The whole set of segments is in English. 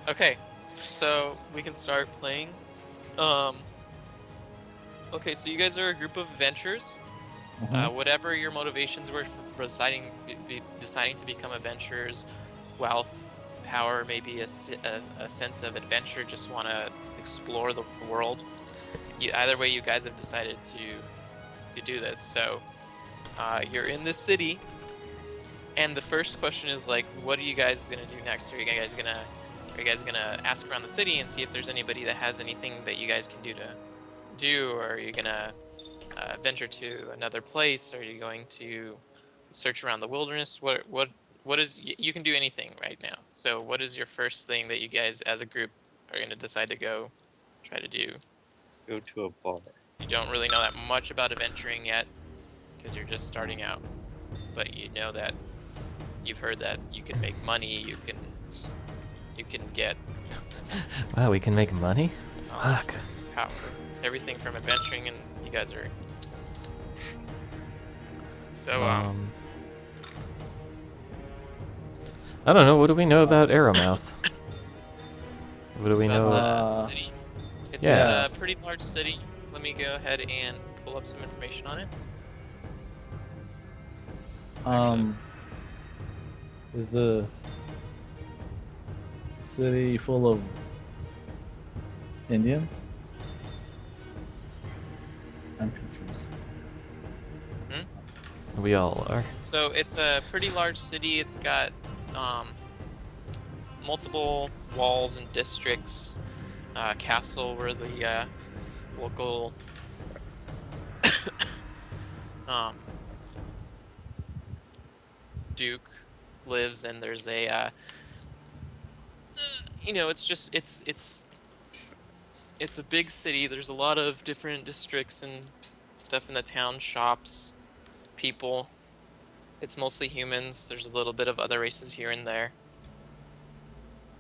Okay, so we can start playing. Um, okay, so you guys are a group of adventurers. Mm-hmm. Whatever your motivations were for deciding to become adventurers, wealth, power, maybe a sense of adventure, just want to explore the world. Either way, you guys have decided to do this. So you're in this city, and the first question is like, what are you guys gonna do next? Are you guys gonna ask around the city and see if there's anybody that has anything that you guys can do, or are you gonna venture to another place? Are you going to search around the wilderness? What is you can do anything right now. So what is your first thing that you guys as a group are going to decide to go try to do? Go to a bar. You don't really know that much about adventuring yet because you're just starting out, but you know that you've heard that you can make money, you can get Wow, we can make money? Fuck. power, everything from adventuring, and you guys are so I don't know. What do we know about Arrowmouth? What do we know? about the city. It's Yeah. a pretty large city. Let me go ahead and pull up some information on it. Is the city full of Indians? I'm confused. We all are. So it's a pretty large city. It's got multiple walls and districts. Castle where the local Duke lives, and there's a it's a big city. There's a lot of different districts and stuff in the town, shops, people. It's mostly humans. There's a little bit of other races here and there.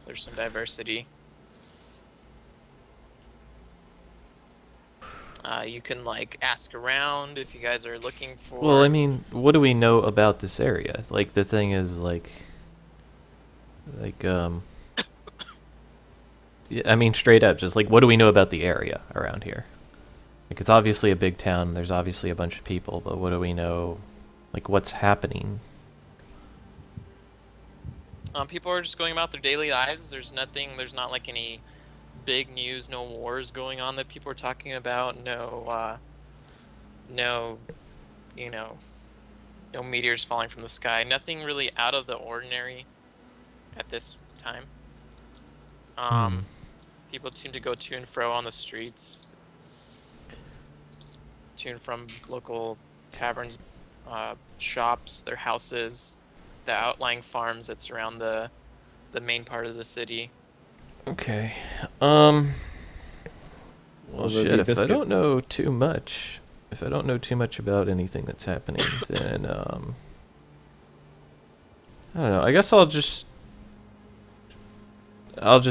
There's some diversity. You can like ask around if you guys are looking for. Well, I mean, what do we know about this area? Like, the thing is, yeah, I mean, straight up, just like, what do we know about the area around here? Like, it's obviously a big town. There's obviously a bunch of people, but what do we know? Like, what's happening? People are just going about their daily lives. There's not like any big news, no wars going on that people are talking about. No, no meteors falling from the sky. Nothing really out of the ordinary at this time. People seem to go to and fro on the streets, to and from local taverns, shops, their houses, the outlying farms that surround the main part of the city. Okay. Well, Will there shit. be If I don't biscuits? know too much, about anything that's happening, then I don't know. I guess I'll just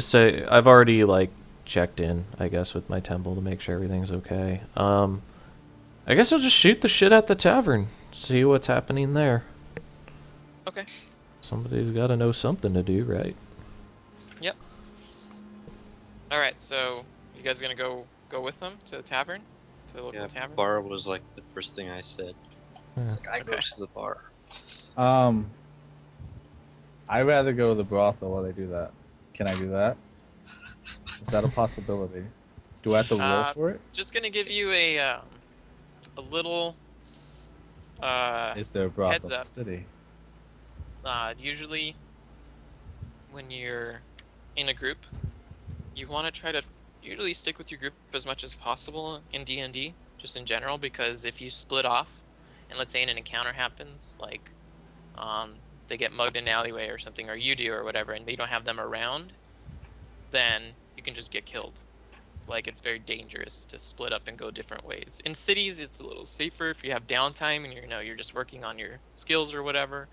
say I've already like checked in, I guess, with my temple to make sure everything's okay. I guess I'll just shoot the shit at the tavern, see what's happening there. Okay. Somebody's got to know something to do, right? Yep. All right. So you guys gonna go with them to the tavern, to the local tavern? Bar was like the first thing I said. It's like, I go to the bar. I'd rather go to the brothel while they do that. Can I do that? Is that a possibility? Do I have to roll for it? Just gonna give you a little Is there a brothel heads in the up. city? Usually, when you're in a group, you want to try to usually stick with your group as much as possible in D&D, just in general, because if you split off, and let's say an encounter happens, like they get mugged in an alleyway or something, or you do or whatever, and you don't have them around, then you can just get killed. Like, it's very dangerous to split up and go different ways. In cities, it's a little safer if you have downtime and you're just working on your skills or whatever.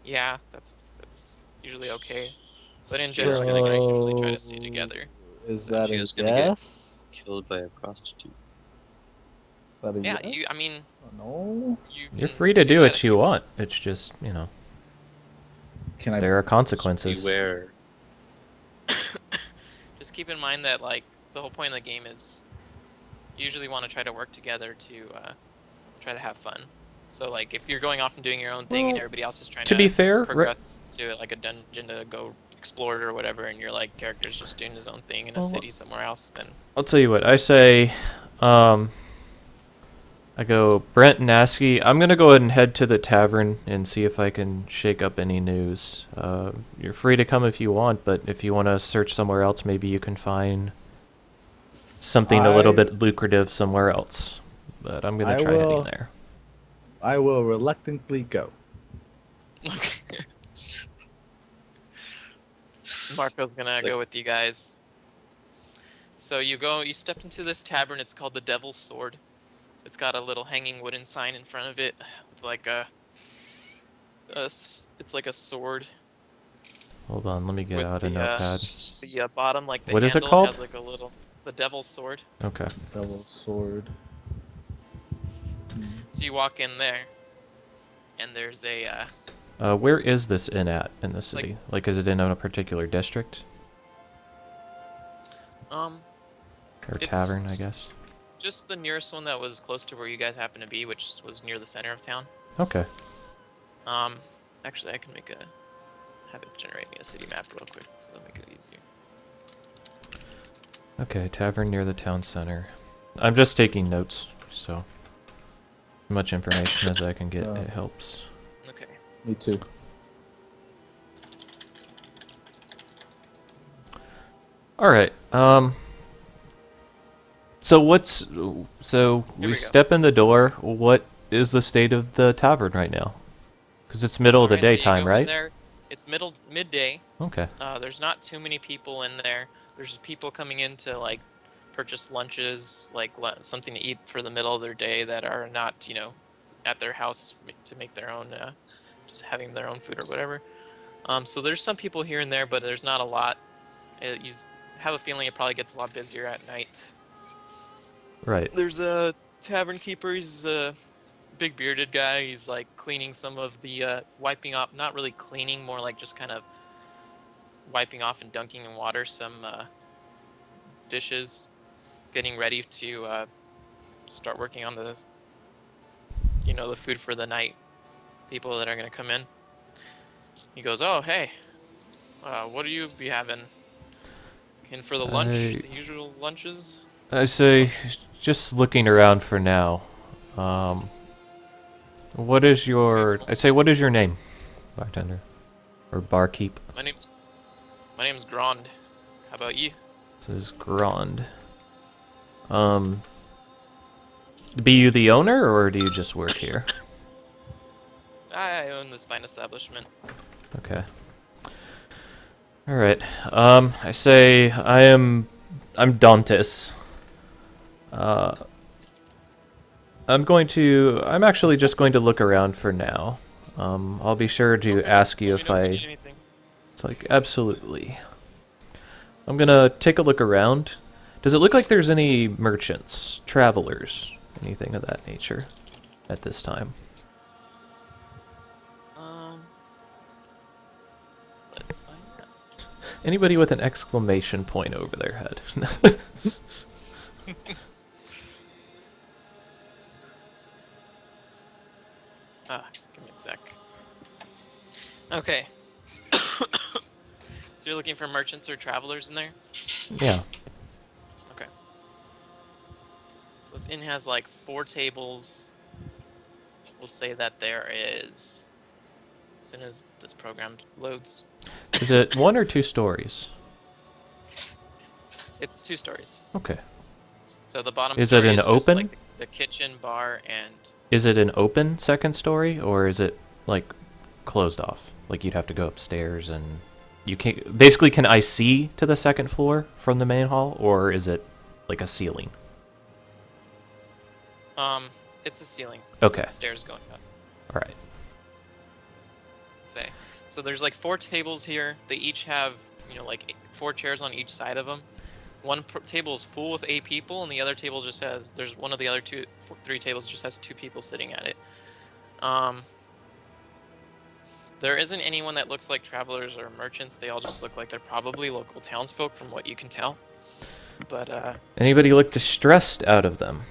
Yeah, that's usually okay. But in general, you're gonna usually try to stay together. Is So that she a was gonna get yes? killed by a prostitute. Is that a Yeah, yes? I mean, No. You're can free to do that what if you want. It's just, you know, Can I? there are consequences. Beware. just keep in mind that like the whole point of the game is you usually want to try to work together to try to have fun. So like if you're going off and doing your own thing and Well, everybody else is trying to to be fair, progress to like a dungeon to go explore it or whatever, and your like character's just doing his own thing in a Well, city somewhere else, then I'll tell you what I say. I go, Brent and Askey, I'm going to go ahead and head to the tavern and see if I can shake up any news. You're free to come if you want, but if you want to search somewhere else, maybe you can find something a little bit lucrative somewhere else. But I'm going to try heading there. I will reluctantly go. Marco's gonna go with you guys. So you step into this tavern. It's called the Devil's Sword. It's got a little hanging wooden sign in front of it, with like it's like a sword. Hold on, let me get With out a the, notepad. The bottom, like the What is it handle, called? has like the Devil's Sword. Okay. Double sword. So you walk in there, and there's a Where is this inn at in the like- city? Like, is it in a particular district? Or It's- tavern, I guess? just the nearest one that was close to where you guys happen to be, which was near the center of town. Okay. Actually, I can have it generate me a city map real quick, so that'll make it easier. Okay, tavern near the town center. I'm just taking notes, so as much information as I can get, it helps. Okay. Me too. All right. So Here we we go. step in the door. What is the state of the tavern right now? Because it's middle of the Alright, so you daytime, go in right? there, it's midday. Okay. There's not too many people in there. There's people coming in to like purchase lunches, like something to eat for the middle of their day that are not, at their house to make their own, just having their own food or whatever. So there's some people here and there, but there's not a lot. You have a feeling it probably gets a lot busier at night. Right. There's a tavern keeper. He's a big bearded guy. He's like cleaning some of the wiping off, not really cleaning, more like just kind of wiping off and dunking in water some dishes, getting ready to start working on the the food for the night. People that are gonna come in. He goes, "Oh, hey, what do you be having in for the lunch? The usual lunches?" I say, just looking around for now. What is your name, bartender, or barkeep? My name's Grand. How about you? This is Grand. Be you the owner, or do you just work here? I own this fine establishment. Okay. All right. I say I'm Dantes. I'm actually just going to look around for now. I'll be sure to Okay, ask you let me if know I. you need anything. It's like, absolutely. I'm gonna take a look around. Does it look like there's any merchants, travelers, anything of that nature at this time? Let's find out. Anybody with an exclamation point over their head? Give me a sec. Okay. So you're looking for merchants or travelers in there? Yeah. Okay. So this inn has like 4 tables. We'll say that there is, as soon as this program loads. Is it 1 or 2 stories? It's 2 stories. Okay. So the bottom Is story it an is just open? like the kitchen, bar, and Is it an open second story, or is it like closed off? Like you'd have to go upstairs and you can't. Basically, can I see to the second floor from the main hall, or is it like a ceiling? it's a ceiling. Okay. Stairs going up. All right. Say. So there's like 4 tables here. They each have, like 4 chairs on each side of them. One table is full with 8 people, and the other table just has. There's one of the other 3 tables just has 2 people sitting at it. There isn't anyone that looks like travelers or merchants. They all just look like they're probably local townsfolk from what you can tell. But Anybody look distressed out of them?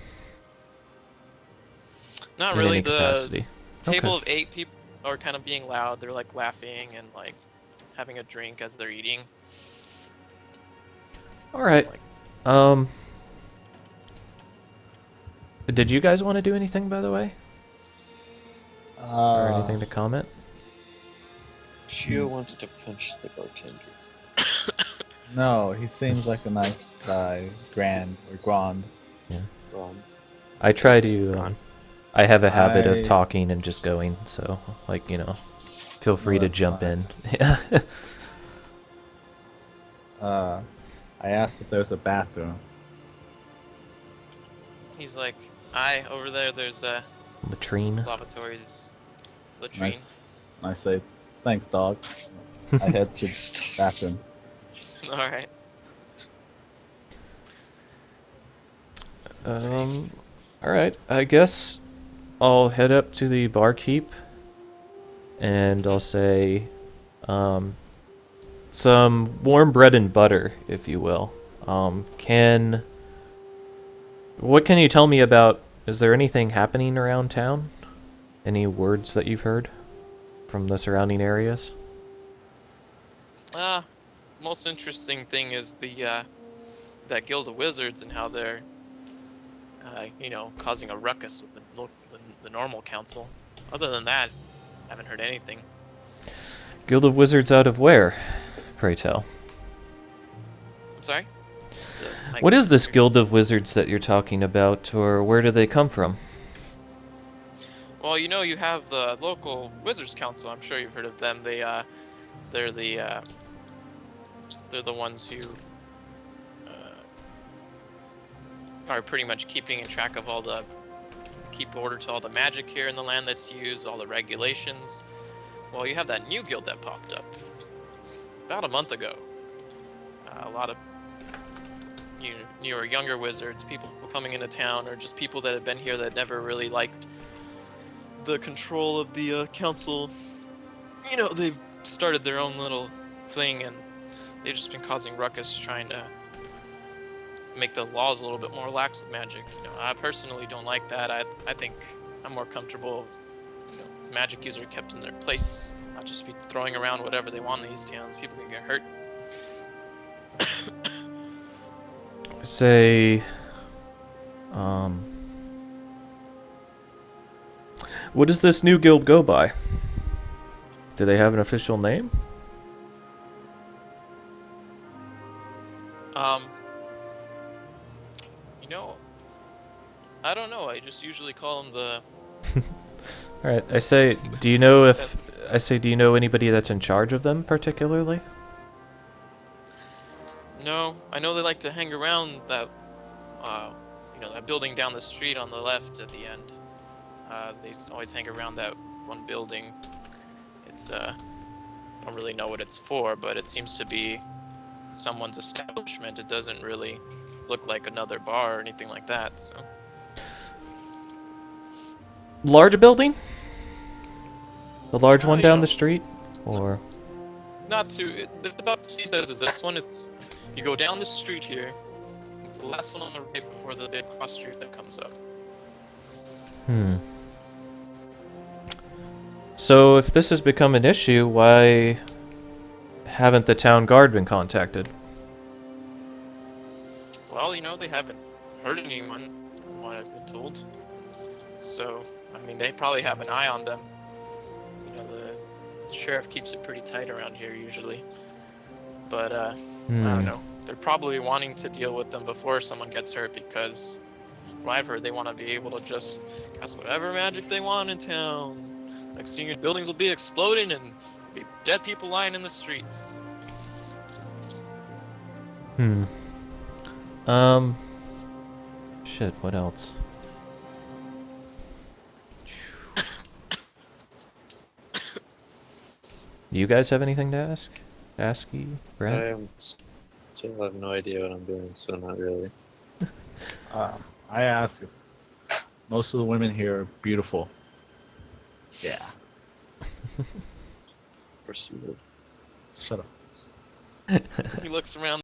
not In really. any The capacity? table Okay. of 8 people are kind of being loud. They're like laughing and like having a drink as they're eating. Alright. Like, Did you guys want to do anything, by the way? Or anything to comment? Shio wants to punch the bartender. No, he seems like a nice guy. Grand or Grand. I try to, I have a habit of I- talking and just going, so, like, you know, feel free to that's jump fine. in. Yeah. I asked if there's a bathroom. he's like, over there. There's a Latrine. lavatories, latrine. Nice. I say, thanks, dog. I head to bathroom. All right. Alright, I guess I'll head up to the barkeep and I'll say, some warm bread and butter, if you will. What can you tell me about, is there anything happening around town? Any words that you've heard from the surrounding areas? Most interesting thing is the that guild of wizards and how they're causing a ruckus with the normal council. Other than that, I haven't heard anything. Guild of Wizards out of where, pray tell? I'm sorry? What is this Guild of Wizards that you're talking about, or where do they come from? Well, you have the local wizards council. I'm sure you've heard of them. They're the ones who are pretty much keeping in track of keep order to all the magic here in the land that's used, all the regulations. Well, you have that new guild that popped up about a month ago. A lot of newer, younger wizards, people coming into town, or just people that have been here that never really liked the control of the council. They've started their own little thing, and they've just been causing ruckus, trying to make the laws a little bit more lax with magic. I personally don't like that. I think I'm more comfortable with this magic user kept in their place, not just be throwing around whatever they want in these towns. People can get hurt. Say, what does this new guild go by? Do they have an official name? I don't know. I just usually call them the... Alright, I say, do you know anybody that's in charge of them particularly? No, I know they like to hang around that, that building down the street on the left at the end. They always hang around that one building. It's, I don't really know what it's for, but it seems to be someone's establishment. It doesn't really look like another bar or anything like that, so... Large building? The large one down the street? Or... Not too... About the same size as this one. It's... You go down the street here. It's the last one on the right before the big cross street that comes up. So if this has become an issue, why haven't the town guard been contacted? Well, they haven't hurt anyone, from what I've been told. So, they probably have an eye on them. The sheriff keeps it pretty tight around here, usually. But, I don't know. They're probably wanting to deal with them before someone gets hurt, because, from what I've heard, they want to be able to just cast whatever magic they want in town. Like, senior buildings will be exploding and be dead people lying in the streets. Shit, what else? Do you guys have anything to ask? Brad? Still have no idea what I'm doing, so not really. I ask if most of the women here are beautiful. Yeah. horse move. Shut up. He looks around